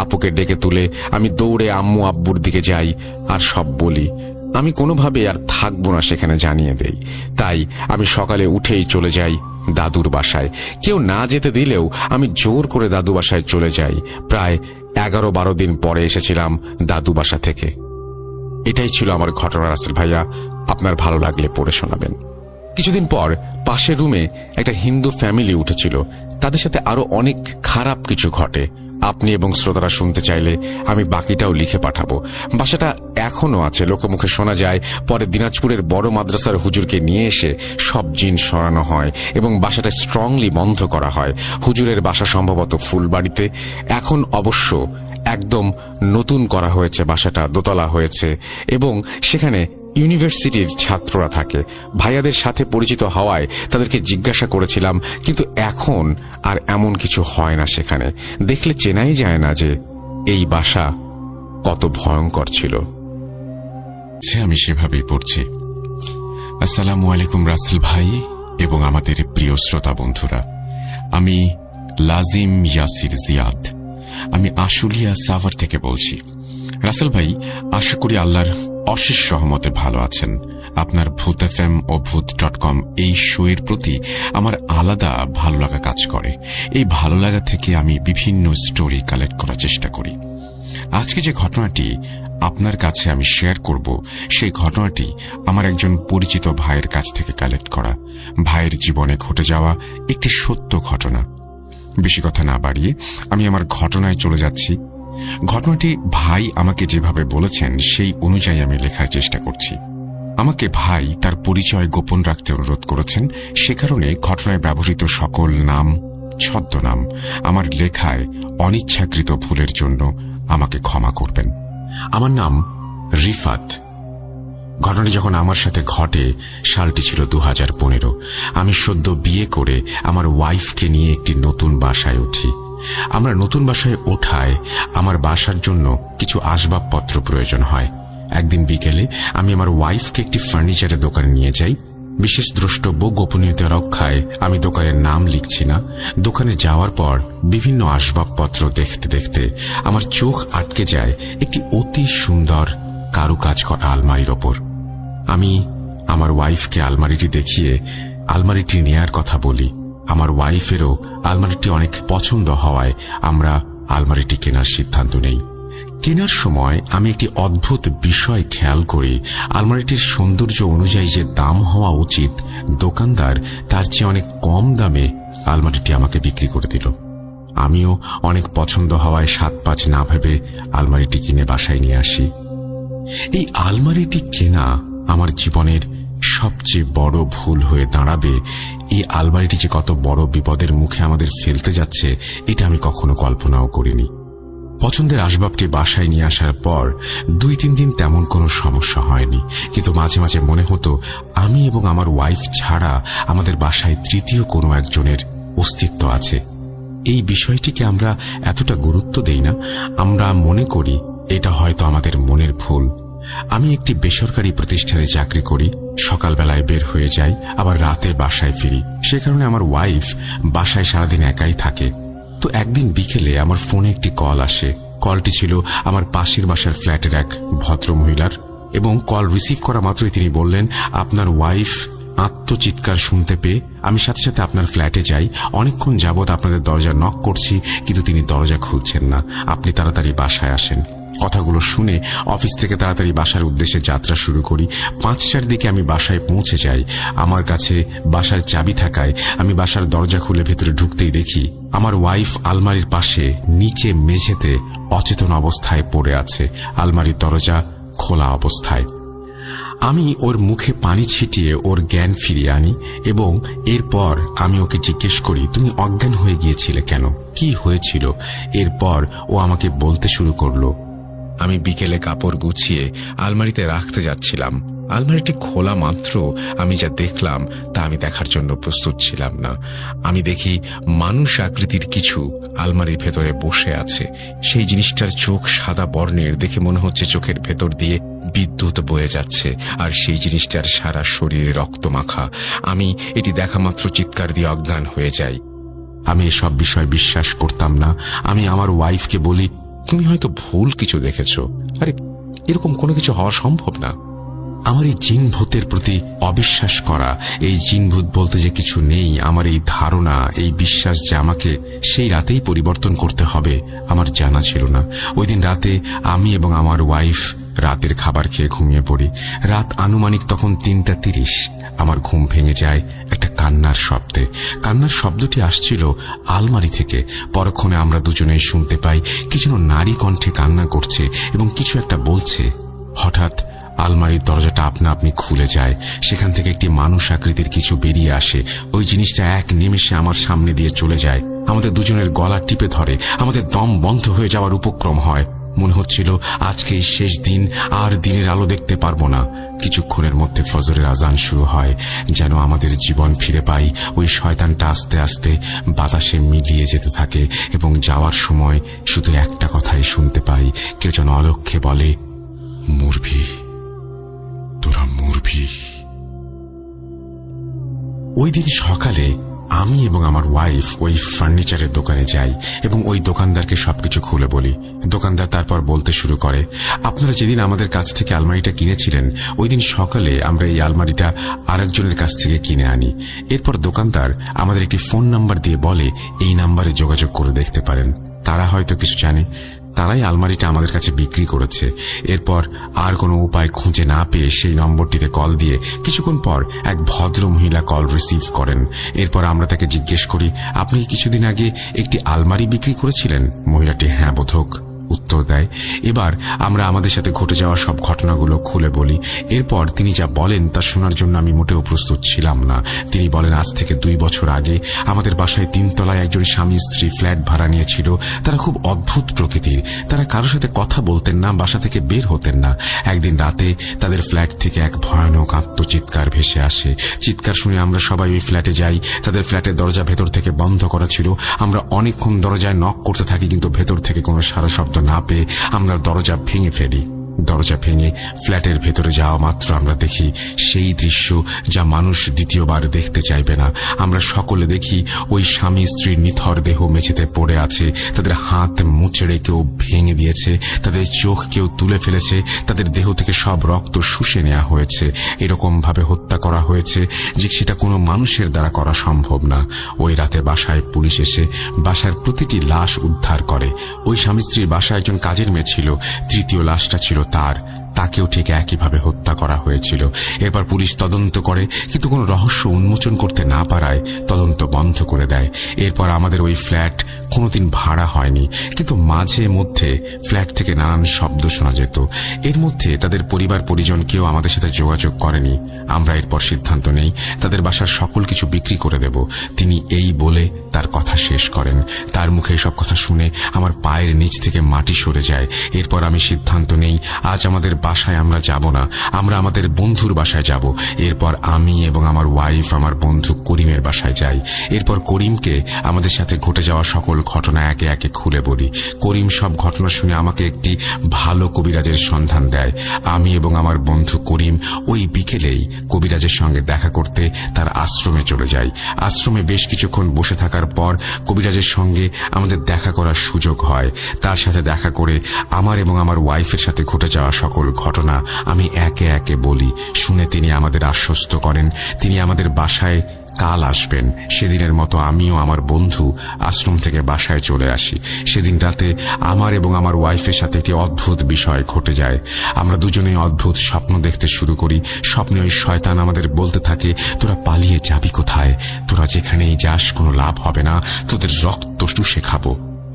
আপুকে ডেকে তুলে আমি দৌড়ে আম্মু আব্বুর দিকে যাই আর সব বলি। আমি কোনোভাবে আর থাকবো না সেখানে জানিয়ে দেই। তাই আমি সকালে উঠেই চলে যাই দাদুর বাসায়। কেউ না যেতে দিলেও আমি জোর করে দাদু বাসায় চলে যাই। প্রায় 11-12 দিন পরে এসেছিলাম দাদু বাসা থেকে। এটাই ছিল আমার ঘটনা রাসেল ভাইয়া। আপনার ভালো লাগলে পড়ে শোনাবেন। কিছুদিন পর পাশের রুমে একটা হিন্দু ফ্যামিলি উঠেছিল। তাদের সাথে আরো অনেক খারাপ কিছু ঘটে। আপনি এবং শ্রোতারা শুনতে চাইলে আমি বাকিটাও লিখে পাঠাবো। বাসাটা এখনো আছে। লোকমুখে শোনা যায় পরে দিনাজপুরের বড় মাদ্রাসার হুজুরকে নিয়ে এসে সব জিন সরানো হয় এবং বাসাটা স্ট্রংলি বন্ধ করা হয়। হুজুরের বাসা সম্ভবত ফুলবাড়িতে। এখন অবশ্য একদম নতুন করা হয়েছে, বাসাটা দোতলা হয়েছে এবং সেখানে ইউনিভার্সিটির ছাত্ররা থাকে। ভাইয়াদের সাথে পরিচিত হওয়ায় তাদেরকে জিজ্ঞাসা করেছিলাম, কিন্তু এখন আর এমন কিছু হয় না সেখানে। দেখলে চেনাই যায় না যে এই বাসা কত ভয়ঙ্কর ছিল। আমি সেভাবেই পড়ছি। আসসালামু আলাইকুম রাসেল ভাই এবং আমাদের প্রিয় শ্রোতা বন্ধুরা। আমি লাজিম ইয়াসির জিয়াদ। আমি আশুলিয়া সাভার থেকে বলছি। রাসেল ভাই, আশা করি আল্লাহর অশেষ সহমতে ভালো আছেন। আপনার ভূত FM ও ভূত.com এই শোয়ের প্রতি আমার আলাদা ভালো লাগা কাজ করে। এই ভালো লাগা থেকে আমি বিভিন্ন স্টোরি কালেক্ট করার চেষ্টা করি। আজকে যে ঘটনাটি আপনার কাছে আমি শেয়ার করব, সেই ঘটনাটি আমার একজন পরিচিত ভাইয়ের কাছ থেকে কালেক্ট করা। ভাইয়ের জীবনে ঘটে যাওয়া একটি সত্য ঘটনা। বেশি কথা না বাড়িয়ে আমি আমার ঘটনায় চলে যাচ্ছি। ঘটনাটি ভাই আমাকে যেভাবে বলেছেন সেই অনুযায়ী আমি লেখার চেষ্টা করছি। আমাকে ভাই তার পরিচয় গোপন রাখতে অনুরোধ করেছেন। সে কারণে ঘটনায় ব্যবহৃত সকল নাম, ছদ্মনাম। আমার লেখায় অনিচ্ছাকৃত ভুলের জন্য আমাকে ক্ষমা করবেন। আমার নাম রিফাত। ঘটনাটি যখন আমার সাথে ঘটে সালটি ছিল 2015। আমি সদ্য বিয়ে করে আমার ওয়াইফকে নিয়ে একটি নতুন বাসায় উঠি। আমরা নতুন বাসায় ওঠায় আমার বাসার জন্য কিছু আসবাবপত্র প্রয়োজন হয়। একদিন বিকেলে আমি আমার ওয়াইফকে একটি ফার্নিচারের দোকানে নিয়ে যাই। বিশেষ দ্রষ্টব্য গোপনীয়তা রক্ষায় আমি দোকানের নাম লিখছি না। দোকানে যাওয়ার পর বিভিন্ন আসবাবপত্র দেখতে দেখতে আমার চোখ আটকে যায় একটি অতি সুন্দর কারুকাজ করা আলমারির ওপর। আমি আমার ওয়াইফকে আলমারিটি দেখিয়ে আলমারিটি নেয়ার কথা বলি। আমার ওয়াইফেরও আলমারিটি অনেক পছন্দ হওয়ায় আমরা আলমারিটি কেনার সিদ্ধান্ত নেই। কেনার সময় আমি একটি অদ্ভুত বিষয় খেয়াল করি। আলমারিটির সৌন্দর্য অনুযায়ী যে দাম হওয়া উচিত, দোকানদার তার চেয়ে অনেক কম দামে আলমারিটি আমাকে বিক্রি করে দিল। আমিও অনেক পছন্দ হওয়ায় 7-5 না ভেবে আলমারিটি কিনে বাসায় নিয়ে আসি। এই আলমারিটি কেনা আমার জীবনের সবচেয়ে বড় ভুল হয়ে দাঁড়াবে। এই আলমারিটি যে কত বড় বিপদের মুখে আমাদের ফেলতে যাচ্ছে এটা আমি কখনো কল্পনাও করিনি। পছন্দের আসবাবটি বাসায় নিয়ে আসার পর 2-3 দিন তেমন কোনো সমস্যা হয়নি, কিন্তু মাঝে মাঝে মনে হতো আমি এবং আমার ওয়াইফ ছাড়া আমাদের বাসায় তৃতীয় কোনো একজনের অস্তিত্ব আছে। এই বিষয়টিকে আমরা এতটা গুরুত্ব দেই না। আমরা মনে করি এটা হয়তো আমাদের মনের ভুল। আমি একটি বেসরকারি প্রতিষ্ঠানে চাকরি করি। সকালবেলায় বের হয়ে যাই, আবার রাতে বাসায় ফিরি। সে কারণে আমার ওয়াইফ বাসায় সারাদিন একাই থাকে। তো একদিন বিকেলে আমার ফোনে একটি কল আসে। কলটি ছিল আমার পাশের বাসার ফ্ল্যাটের এক ভদ্র মহিলার, এবং কল রিসিভ করা মাত্রই তিনি বললেন, আপনার ওয়াইফ আত্মচিৎকার শুনতে পেয়ে আমি সাথে সাথে আপনার ফ্ল্যাটে যাই। অনেকক্ষণ যাবৎ আপনাদের দরজা নক করছি, কিন্তু তিনি দরজা খুলছেন না। আপনি তাড়াতাড়ি বাসায় আসেন। কথাগুলো শুনে অফিস থেকে তাড়াতাড়ি বাসার উদ্দেশ্যে যাত্রা শুরু করি। 5টার দিকে আমি বাসায় পৌঁছে যাই। আমার কাছে বাসার চাবি থাকায় আমি বাসার দরজা খুলে ভেতরে ঢুকতেই দেখি আমার ওয়াইফ আলমারির পাশে নিচে মেঝেতে অচেতন অবস্থায় পড়ে আছে, আলমারির দরজা খোলা অবস্থায়। আমি ওর মুখে পানি ছিটিয়ে ওর জ্ঞান ফিরিয়ে আনি, এবং এরপর আমি ওকে জিজ্ঞেস করি, তুমি অজ্ঞান হয়ে গিয়েছিলে কেন, কি হয়েছিল? এরপর ও আমাকে বলতে শুরু করলো, আমি বিকেলে কাপড় গুছিয়ে আলমারিতে রাখতে যাচ্ছিলাম। আলমারিটি খোলা মাত্র আমি যা দেখলাম তা আমি দেখার জন্য প্রস্তুত ছিলাম না। আমি দেখি মানুষ আকৃতির কিছু আলমারির ভেতরে বসে আছে। সেই জিনিসটার চোখ সাদা বর্ণের, দেখে মনে হচ্ছে চোখের ভেতর দিয়ে বিদ্যুৎ বয়ে যাচ্ছে, আর সেই জিনিসটার সারা শরীরে রক্ত মাখা। আমি এটি দেখা মাত্র চিৎকার দিয়ে অজ্ঞান হয়ে যাই। আমি এসব বিষয় বিশ্বাস করতাম না। আমি আমার ওয়াইফকে বলি, তুমি হয়তো ভুল কিছু দেখেছ। আরে এরকম কোনো কিছু হওয়া সম্ভব না। আমার এই জিন ভূতের প্রতি অবিশ্বাস করা, এই জিন ভূত বলতে যে কিছু নেই, আমার এই ধারণা, এই বিশ্বাস যে আমাকে সেই রাতেই পরিবর্তন করতে হবে, আমার জানা ছিল না। ওই দিন রাতে আমি এবং আমার ওয়াইফ রাতের খাবার খেয়ে ঘুমিয়ে পড়ি। রাত আনুমানিক তখন 3:30। আমার ঘুম ভেঙে যায় একটা কান্নার শব্দে। কান্নার শব্দটি আসছিল আলমারি থেকে। পরক্ষণে আমরা দুজনেই শুনতে পাই কি যেন নারী কণ্ঠে কান্না করছে এবং কিছু একটা বলছে। হঠাৎ আলমারির দরজাটা আপনা আপনি খুলে যায়। সেখান থেকে একটি মানুষ আকৃতির কিছু বেরিয়ে আসে। ওই জিনিসটা এক নিমেষে আমার সামনে দিয়ে চলে যায়। আমাদের দুজনের গলা টিপে ধরে। আমাদের দম বন্ধ হয়ে যাওয়ার উপক্রম হয়। মনে হচ্ছিল আজকে এই শেষ দিন, আর দিনের আলো দেখতে পারবো না। কিছুক্ষণের মধ্যে ফজরের আজান শুরু হয়। যেন আমাদের জীবন ফিরে পাই। ওই শয়তানটা আস্তে আস্তে বাতাসে মিলিয়ে যেতে থাকে, এবং যাওয়ার সময় শুধু একটা কথাই শুনতে পাই, কেউ যেন অলক্ষ্যে বলে, মরবি, তোরা মরবি। ওই দিন সকালে আমি এবং আমার ওয়াইফ ওই ফার্নিচারের দোকানে যাই এবং ওই দোকানদারকে সবকিছু খুলে বলি। দোকানদার তারপর বলতে শুরু করে, আপনারা যেদিন আমাদের কাছ থেকে আলমারিটা কিনেছিলেন, ওই দিন সকালে আমরা এই আলমারিটা আরেকজনের কাছ থেকে কিনে আনি। এরপর দোকানদার আমাদের একটি ফোন নাম্বার দিয়ে বলে, এই নাম্বারে যোগাযোগ করে দেখতে পারেন। তারা হয়তো কিছু জানে, তারাই আলমারিটা আমাদের কাছে বিক্রি করেছে। এরপর আর কোনো উপায় খুঁজে না পেয়ে সেই নম্বরটিতে কল দিয়ে কিছুক্ষণ পর এক ভদ্র মহিলা কল রিসিভ করেন। এরপর আমরা তাকে জিজ্ঞেস করি, আপনি কিছুদিন আগে একটি আলমারি বিক্রি করেছিলেন? মহিলাটি হ্যাঁ বোধক উত্তর দেয়। এবার আমরা আমাদের সাথে ঘটে যাওয়া সব ঘটনাগুলো খুলে বলি। এরপর তিনি যা বলেন তা শোনার জন্য আমি মোটেও প্রস্তুত ছিলাম না। তিনি বলেন, আজ থেকে 2 বছর আগে আমাদের বাসায় 3 তলায় একজন স্বামী স্ত্রী ফ্ল্যাট ভাড়া নিয়েছিল। তারা খুব অদ্ভুত প্রকৃতির। তারা কারোর সাথে কথা বলতেন না, বাসা থেকে বের হতেন না। একদিন রাতে তাদের ফ্ল্যাট থেকে এক ভয়ানক আত্মচিৎকার ভেসে আসে। চিৎকার শুনে আমরা সবাই ওই ফ্ল্যাটে যাই। তাদের ফ্ল্যাটের দরজা ভেতর থেকে বন্ধ করা ছিল। আমরা অনেকক্ষণ দরজায় নক করতে থাকি, কিন্তু ভেতর থেকে কোনো সাড়া শব্দ না পেয়ে আমরা দরজা ভেঙে ফেলি। দরজা ভেঙে ফ্ল্যাটের ভেতরে যাওয়া মাত্র আমরা দেখি সেই দৃশ্য যা মানুষ দ্বিতীয়বার দেখতে চাইবে না। আমরা সকলে দেখি ওই স্বামী স্ত্রীর নিথর দেহ মেঝেতে পড়ে আছে। তাদের হাত মুচড়ে কেউ ভেঙে দিয়েছে, তাদের চোখ কেউ তুলে ফেলেছে, তাদের দেহ থেকে সব রক্ত শুষে নেওয়া হয়েছে। এরকম ভাবে হত্যা করা হয়েছে যে সেটা কোনো মানুষের দ্বারা করা সম্ভব না। ওই রাতে বাসায় পুলিশ এসে বাসার প্রতিটি লাশ উদ্ধার করে। ওই স্বামী স্ত্রীর বাসায় একজন কাজের মেয়ে ছিল। তৃতীয় লাশটা ছিল তাকেও ঠিক একইভাবে হত্যা করা হয়েছিল। এরপর পুলিশ তদন্ত করে, কিন্তু কোনো রহস্য উন্মোচন করতে না পারায় তদন্ত বন্ধ করে দেয়। এরপর আমাদের ওই ফ্ল্যাট কোনোদিন ভাড়া হয়নি, কিন্তু মাঝে মধ্যে ফ্ল্যাট থেকে নানান শব্দ শোনা যেত। এর মধ্যে তাদের পরিবার পরিজন কেউ আমাদের সাথে যোগাযোগ করেনি। আমরা এরপর সিদ্ধান্ত নেই তাদের বাসার সকল কিছু বিক্রি করে দেব। তিনি এই বলে তার কথা শেষ করেন। তার মুখে সব কথা শুনে আমার পায়ের নিচ থেকে মাটি সরে যায়। এরপর আমি সিদ্ধান্ত নেই আজ আমাদের বাসায় আমরা যাব না, আমরা আমাদের বন্ধুর বাসায় যাব। এরপর আমি এবং আমার ওয়াইফ আমার বন্ধু করিমের বাসায় যাই। এরপর করিমকে আমাদের সাথে ঘটে যাওয়া সকল ঘটনা একে একে খুলে বলি। করিম সব ঘটনা শুনে আমাকে একটি ভালো কবিরাজের সন্ধান দেয়। আমি এবং আমার বন্ধু করিম ওই বিকেলেই কবিরাজের সঙ্গে দেখা করতে তার আশ্রমে চলে যাই। আশ্রমে বেশ কিছুক্ষণ বসে থাকার পর কবিরাজের সঙ্গে আমাদের দেখা করার সুযোগ হয়। তার সাথে দেখা করে আমার এবং আমার ওয়াইফের সাথে ঘটে যাওয়া সকল ঘটনা আমি একে একে বলি। শুনে তিনি আমাদের আশ্বস্ত করেন তিনি আমাদের বাসায় কাল আসবেন। সেদিনের মতো আমিও আমার বন্ধু আশ্রম থেকে বাসায় চলে আসি। সেদিন রাতে আমার এবং আমার ওয়াইফের সাথে একটি অদ্ভুত বিষয় ঘটে যায়। আমরা দুজনেই অদ্ভুত স্বপ্ন দেখতে শুরু করি। স্বপ্নে ওই শয়তান আমাদের বলতে থাকে, তোরা পালিয়ে যাবি কোথায়? তোরা যেখানেই যাস কোনো লাভ হবে না, তোদের রক্ত চুষে খাবো।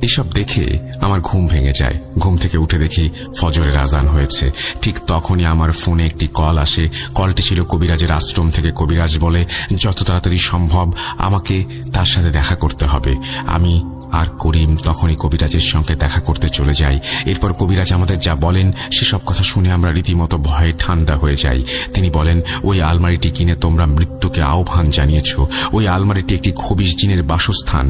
এসব দেখে আমার ঘুম ভেঙে যায়। ঘুম থেকে উঠে দেখি ফজরের আজান হয়েছে। ঠিক তখনই আমার ফোনে একটি কল আসে। কলটি ছিল কবিরাজের আশ্রম থেকে। কবিরাজ বলে যত তাড়াতাড়ি সম্ভব আমাকে তার সাথে দেখা করতে হবে। আমি আর করিম তখনই কবিরাজের সঙ্গে দেখা করতে চলে যাই। এরপর কবিরাজ আমাদের যা বলেন সেসব কথা শুনে আমরা রীতিমতো ভয়ে ঠান্ডা হয়ে যাই। তিনি বলেন, ওই আলমারিটি কিনে তোমরা মৃত্যুকে আহ্বান জানিয়েছ। ওই আলমারিটি একটি খবিশ জিনের বাসস্থান।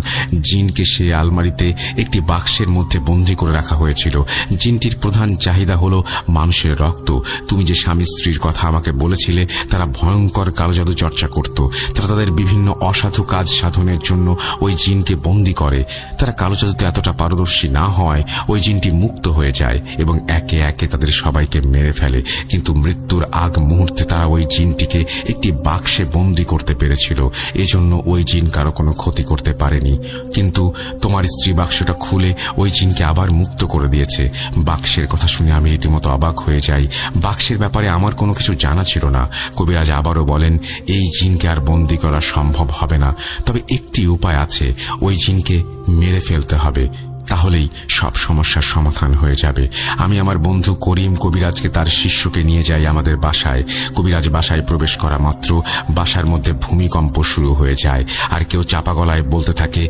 জিনকে সে আলমারিতে একটি বাক্সের মধ্যে বন্দী করে রাখা হয়েছিল। জিনটির প্রধান চাহিদা হলো মানুষের রক্ত। তুমি যে স্বামী স্ত্রীর কথা আমাকে বলেছিলে তারা ভয়ঙ্কর কালো জাদু চর্চা করত। তারা তাদের বিভিন্ন অসাধু কাজ সাধনের জন্য ওই জিনকে বন্দী করে। তারা কালো জাদুতে এতটা পারদর্শী না হয় ওই জিনটি মুক্ত হয়ে যায় এবং একে একে তাদের সবাইকে মেরে ফেলে। কিন্তু মৃত্যুর আগ মুহূর্তে তারা ওই জিনটিকে একটি বাক্সে বন্দী করতে পেরেছিল। এজন্য ওই জিন কারো কোনো ক্ষতি করতে পারেনি। কিন্তু তোমার স্ত্রী বাক্সটা খুলে ওই জিনকে আবার মুক্ত করে দিয়েছে। বাক্সের কথা শুনে আমি রীতিমতো অবাক হয়ে যাই। বাক্সের ব্যাপারে আমার কোনো কিছু জানা ছিল না। কবিরাজ আবারও বলেন, এই জিনকে আর বন্দী করা সম্ভব হবে না, তবে একটি উপায় আছে, ওই জিনকে মেরে ফেলতে হবে, তাহলেই সব সমস্যার সমাধান হয়ে যাবে। আমি আমার বন্ধু করিম কবিরাজকে তার শিষ্যকে নিয়ে যাই আমাদের বাসায়। কবিরাজ বাসায় প্রবেশ করা মাত্র বাসার মধ্যে ভূমিকম্প শুরু হয়ে যায়, আর কেউ চাপা গলায় বলতে থাকে,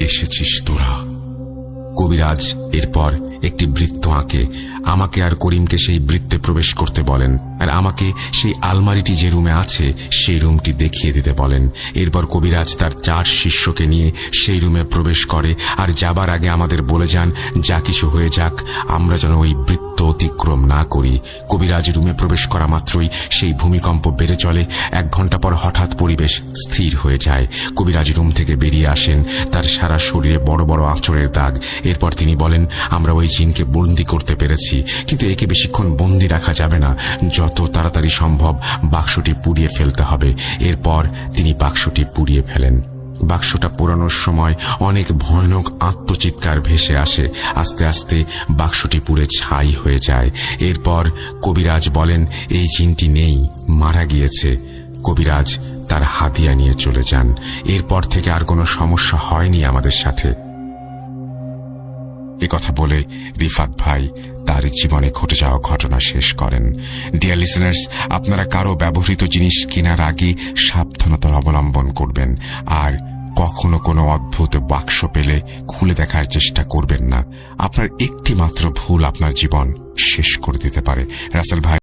এসেছিস তোরা। কবিরাজ এরপর একটি বৃত্ত আঁকে। আমাকে আর করিমকে সেই বৃত্তে প্রবেশ করতে বলেন, আর আমাকে সেই আলমারিটি যে রুমে আছে সেই রুমটি দেখিয়ে দিতে বলেন। এরপর কবিরাজ তার 4 শিষ্যকে নিয়ে সেই রুমে প্রবেশ করে, আর যাবার আগে আমাদের বলে যান, যা কিছু হয়ে যাক আমরা যেন ওই বৃত্ত অতিক্রম না করি। কবিরাজ রুমে প্রবেশ করা মাত্রই সেই ভূমিকম্প বেড়ে চলে। 1 ঘন্টা পর হঠাৎ পরিবেশ স্থির হয়ে যায়। কবিরাজ রুম থেকে বেরিয়ে আসেন, তার সারা শরীরে বড় বড় আঁচড়ের দাগ। এরপর তিনি বলেন, আমরা ওই জিনকে বন্দী করতে পেরেছি, কিন্তু একে বেশিক্ষণ বন্দী রাখা যাবে না। যত তাড়াতাড়ি সম্ভব বাক্সটি পুড়িয়ে ফেলতে হবে। এরপর তিনি বাক্সটি পুড়িয়ে ফেলেন। বাক্সটা পোড়ানোর সময় অনেক ভয়ানক আত্মচিৎকার ভেসে আসে। আস্তে আস্তে বাক্সটি পুড়ে ছাই হয়ে যায়। এরপর কবিরাজ বলেন, এই জিনটি নেই, মারা গিয়েছে। কবিরাজ তার হাতিয়া নিয়ে চলে যান। এরপর থেকে আর কোনো সমস্যা হয়নি আমাদের সাথে। কথা বলে রিফাত ভাই তার জীবনে ঘটে যাওয়া ঘটনা শেষ করেন। ডিয়ার লিসেনার্স, আপনারা কারো ব্যবহৃত জিনিস কেনার আগে সাবধানতা অবলম্বন করবেন, আর কখনো কোনো অদ্ভুত বাক্স পেলে খুলে দেখার চেষ্টা করবেন না। আপনার একটি মাত্র ভুল আপনার জীবন শেষ করে দিতে পারে। রাসেল ভাই